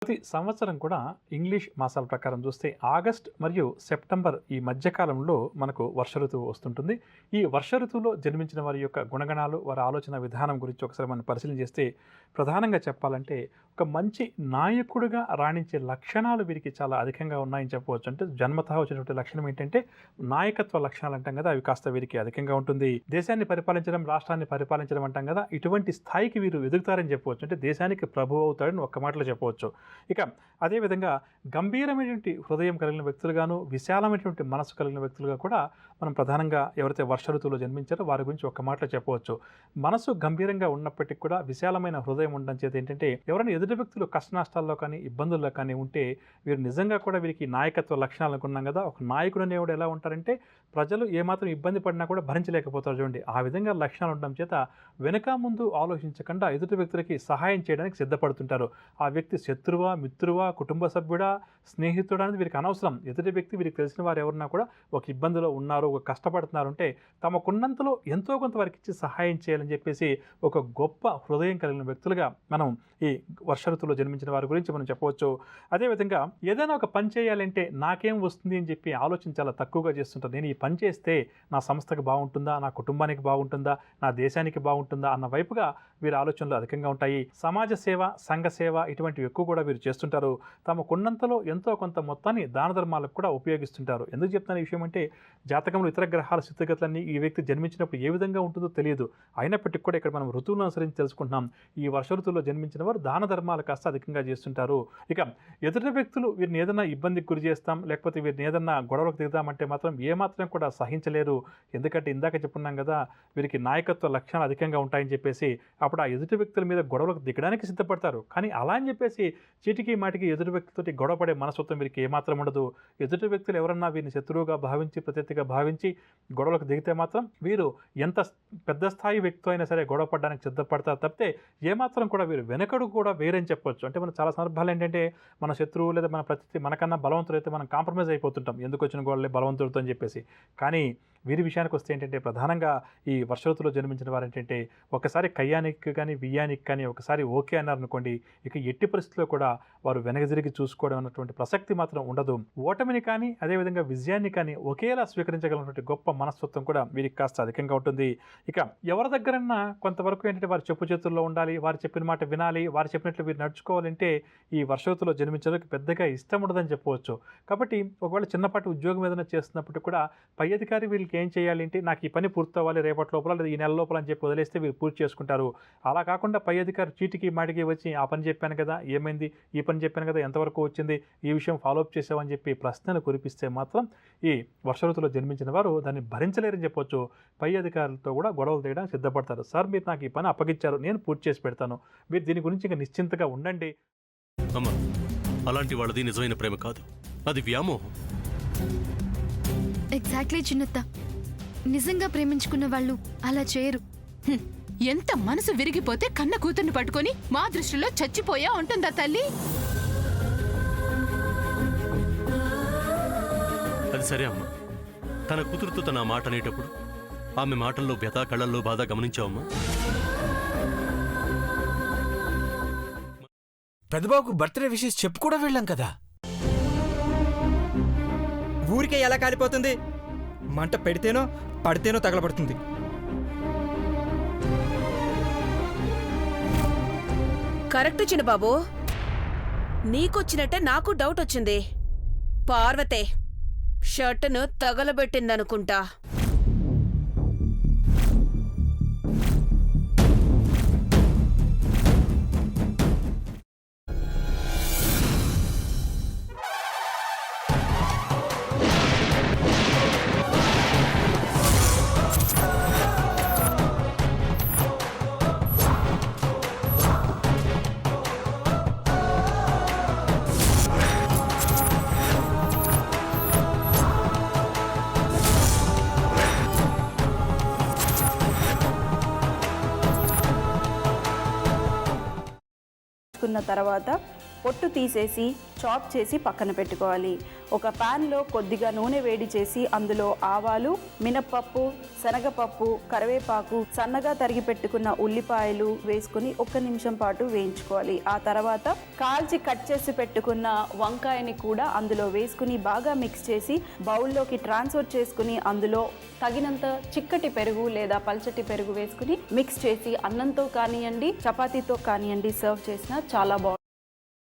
ప్రతి సంవత్సరం కూడా ఇంగ్లీష్ మాసాల ప్రకారం చూస్తే ఆగస్ట్ మరియు సెప్టెంబర్ ఈ మధ్యకాలంలో మనకు వర్ష ఋతువు వస్తుంటుంది. ఈ వర్ష ఋతువులో జన్మించిన వారి యొక్క గుణగణాలు, వారి ఆలోచన విధానం గురించి ఒకసారి మనం పరిశీలన చేస్తే ప్రధానంగా చెప్పాలంటే ఒక మంచి నాయకుడిగా రాణించే లక్షణాలు వీరికి చాలా అధికంగా ఉన్నాయని చెప్పవచ్చు. అంటే జన్మతః వచ్చినటువంటి లక్షణం ఏంటంటే నాయకత్వ లక్షణాలు అంటాం కదా, అవి కాస్త వీరికి అధికంగా ఉంటుంది. దేశాన్ని పరిపాలించడం, రాష్ట్రాన్ని పరిపాలించడం అంటాం కదా, ఇటువంటి స్థాయికి వీరు ఎదుగుతారని చెప్పవచ్చు. అంటే దేశానికి ప్రభువు అవుతాడని ఒక్క మాటలో చెప్పవచ్చు. ఇక అదేవిధంగా గంభీరమైనటువంటి హృదయం కలిగిన వ్యక్తులుగాను, విశాలమైనటువంటి మనసు కలిగిన వ్యక్తులుగా కూడా మనం ప్రధానంగా ఎవరైతే వర్ష ఋతువులో జన్మించారో వారి గురించి ఒక్క మాటలో చెప్పవచ్చు. మనసు గంభీరంగా ఉన్నప్పటికీ కూడా విశాలమైన హృదయం ఉండడం చేత ఏంటంటే ఎవరైనా ఎదుటి వ్యక్తులు కష్ట నష్టాల్లో కానీ ఇబ్బందుల్లో కానీ ఉంటే వీరు నిజంగా కూడా వీరికి నాయకత్వ లక్షణాలు అనుకున్నాం కదా. ఒక నాయకుడు అనేవాడు ఎలా ఉంటారంటే ప్రజలు ఏమాత్రం ఇబ్బంది పడినా కూడా భరించలేకపోతారు చూడండి. ఆ విధంగా లక్షణాలు ఉండడం చేత వెనక ముందు ఆలోచించకుండా ఎదుటి వ్యక్తులకి సహాయం చేయడానికి సిద్ధపడుతుంటారు. ఆ వ్యక్తి శత్రువా, మిత్రువా, కుటుంబ సభ్యుడా, స్నేహితుడా అనేది వీరికి అనవసరం. ఎదుటి వ్యక్తి వీరికి తెలిసిన వారు ఎవరన్నా కూడా ఒక ఇబ్బందిలో ఉన్నారు, ఒక కష్టపడుతున్నారు అంటే తమకున్నంతలో ఎంతో కొంత వారికి ఇచ్చి సహాయం చేయాలని చెప్పేసి ఒక గొప్ప హృదయం కలిగిన వ్యక్తులుగా మనం ఈ వర్ష ఋతువులో జన్మించిన వారి గురించి మనం చెప్పవచ్చు. అదేవిధంగా ఏదైనా ఒక పని చేయాలంటే నాకేం వస్తుంది అని చెప్పి ఆలోచన చాలా తక్కువగా చేస్తుంటారు. నేను ఈ పని చేస్తే నా సంస్థకు బాగుంటుందా, నా కుటుంబానికి బాగుంటుందా, నా దేశానికి బాగుంటుందా అన్న వైపుగా వీరి ఆలోచనలు అధికంగా ఉంటాయి. సమాజ సేవ, సంఘ సేవ ఇటువంటివి ఎక్కువ కూడా వీరు చేస్తుంటారు. తమకున్నంతలో ఎంతో కొంత మొత్తాన్ని దాన ధర్మాలకు కూడా ఉపయోగిస్తుంటారు. ఎందుకు చెప్తాను ఈ విషయం అంటే జాతకంలో ఇతర గ్రహాల స్థితిగతులన్నీ ఈ వ్యక్తి జన్మించినప్పుడు ఏ విధంగా ఉంటుందో తెలియదు. అయినప్పటికీ కూడా ఇక్కడ మనం ఋతువులను అనుసరించి తెలుసుకుంటున్నాం. ఈ వర్ష ఋతువులో జన్మించిన వారు దాన ధర్మాలు కాస్త అధికంగా చేస్తుంటారు. ఇక ఎదుటి వ్యక్తులు వీరిని ఏదైనా ఇబ్బందికి గురి చేస్తాం, లేకపోతే వీరిని ఏదైనా గొడవలకు దిగుతామంటే మాత్రం ఏమాత్రం కూడా సహించలేరు. ఎందుకంటే ఇందాక చెప్పుకున్నాం కదా, వీరికి నాయకత్వ లక్షణాలు అధికంగా ఉంటాయని చెప్పేసి అప్పుడు ఆ ఎదుటి వ్యక్తుల మీద గొడవలకు దిగడానికి సిద్ధపడతారు. కానీ అలా అని చెప్పేసి చీటికి మాటికి ఎదుటి వ్యక్తితోటి గొడవపడే మనస్తత్వం వీరికి ఏమాత్రం ఉండదు. ఎదుటి వ్యక్తులు ఎవరన్నా వీరిని శత్రువుగా భావించి, ప్రత్యర్థిగా భావించి గొడవలకు దిగితే మాత్రం వీరు ఎంత పెద్ద స్థాయి వ్యక్తి అయినా సరే గొడవ పడడానికి సిద్ధపడతారు తప్పితే ఏమాత్రం కూడా వీరు వెనకడు కూడా వేరని చెప్పొచ్చు. అంటే మన చాలా సందర్భాలు ఏంటంటే మన శత్రువు లేదా మన ప్రత్యర్థి మనకన్నా బలవంతులు అయితే మనం కాంప్రమైజ్ అయిపోతుంటాం, ఎందుకు వచ్చిన గొడవలే బలవంతులతో అని చెప్పేసి. కానీ వీరి విషయానికి వస్తే ఏంటంటే ప్రధానంగా ఈ వర్ష ఋతువులో జన్మించిన వారు ఏంటంటే ఒకసారి కయ్యానికి కానీ బియ్యానికి కానీ ఒకసారి ఓకే అన్నారనుకోండి, ఇక ఎట్టి పరిస్థితుల్లో కూడా వారు వెనక తిరిగి చూసుకోవడం అన్నటువంటి ప్రసక్తి మాత్రం ఉండదు. ఓటమిని కానీ అదేవిధంగా విజయాన్ని కానీ ఒకేలా స్వీకరించగలిగినటువంటి గొప్ప మనస్తత్వం కూడా వీరికి కాస్త అధికంగా ఉంటుంది. ఇక ఎవరి దగ్గరన్నా కొంతవరకు ఏంటంటే వారి చెప్పు చేతుల్లో ఉండాలి, వారు చెప్పిన మాట వినాలి, వారు చెప్పినట్లు వీరు నడుచుకోవాలంటే ఈ వర్ష ఋతువులో జన్మించడానికి పెద్దగా ఇష్టం ఉండదని చెప్పవచ్చు. కాబట్టి ఒకవేళ చిన్నపాటి ఉద్యోగం ఏదైనా చేస్తున్నప్పటికీ కూడా పై అధికారి వీళ్ళకి ఏం చేయాలి అంటే నాకు ఈ పని పూర్తవ్వాలి రేపటి లోపల లేదా ఈ నెల లోపల అని చెప్పి వదిలేస్తే వీరు పూర్తి చేసుకుంటారు. అలా కాకుండా పై అధికారి చీటికి మాటికి వచ్చి ఆ పని చెప్పాను కదా ఏమైంది, ఈ పని చెప్పాను కదా ఎంతవరకు వచ్చింది, ఈ విషయం ఫాలోఅప్ చేసావని చెప్పి ప్రశ్నలు కురిపిస్తే మాత్రం ఈ వర్ష ఋతువులో జన్మించిన వారు దాన్ని భరించలేరని చెప్పొచ్చు. పై అధికారులతో కూడా గొడవలు తీయడానికి సిద్ధపడతారు. సార్ మీరు నాకు ఈ పని అప్పగించారు, నేను పూర్తి చేసి పెడతాను, మీరు దీని గురించి ఇంకా నిశ్చింతగా ఉండండి. అమ్మా, అలాంటి వాళ్ళది నిజమైన ప్రేమ కాదు, అది వ్యామోహం. ఎగ్జాక్ట్లీ చిన్నత్త, నిజంగా ప్రేమించుకున్న వాళ్ళు అలా చేయరు. ఎంత మనసు విరిగిపోతే కన్న కూతుర్ని పట్టుకొని మా దృష్టిలో చచ్చిపోయా ఉంటుందా తల్లి? అది సరే అమ్మా, తన కూతురుతో తన మాట అనేటప్పుడు ఆమె మాటల్లో వ్యథ, కళ్ళల్లో బాధ గమనించావమ్మా? పెద్దబాబుకు బర్త్డే విషెస్ చెప్పు కూడా వెళ్ళాం కదా. ఊరికే ఎలా కాలిపోతుంది? మంట పెడితేనో పడితేనో తగలబడుతుంది. కరెక్ట్ చిన్నబాబు, నీకొచ్చినట్టే నాకు డౌట్ వచ్చింది. పార్వతే షర్టును తగలబెట్టిందనుకుంటా. తర్వాత పొట్టు తీసేసి చాప్ చేసి పక్కన పెట్టుకోవాలి. ఒక ప్యాన్లో కొద్దిగా నూనె వేడి చేసి అందులో ఆవాలు, మినప్పప్పు, శనగపప్పు, కరివేపాకు, సన్నగా తరిగి పెట్టుకున్న ఉల్లిపాయలు వేసుకుని 1 నిమిషం పాటు వేయించుకోవాలి. ఆ తర్వాత కాల్చి కట్ చేసి పెట్టుకున్న వంకాయని కూడా అందులో వేసుకుని బాగా మిక్స్ చేసి బౌల్లోకి ట్రాన్స్ఫర్ చేసుకుని అందులో తగినంత చిక్కటి పెరుగు లేదా పల్చటి పెరుగు వేసుకుని మిక్స్ చేసి అన్నంతో కానివ్వండి, చపాతీతో కానివ్వండి సర్వ్ చేసినా చాలా బాగుంటుంది.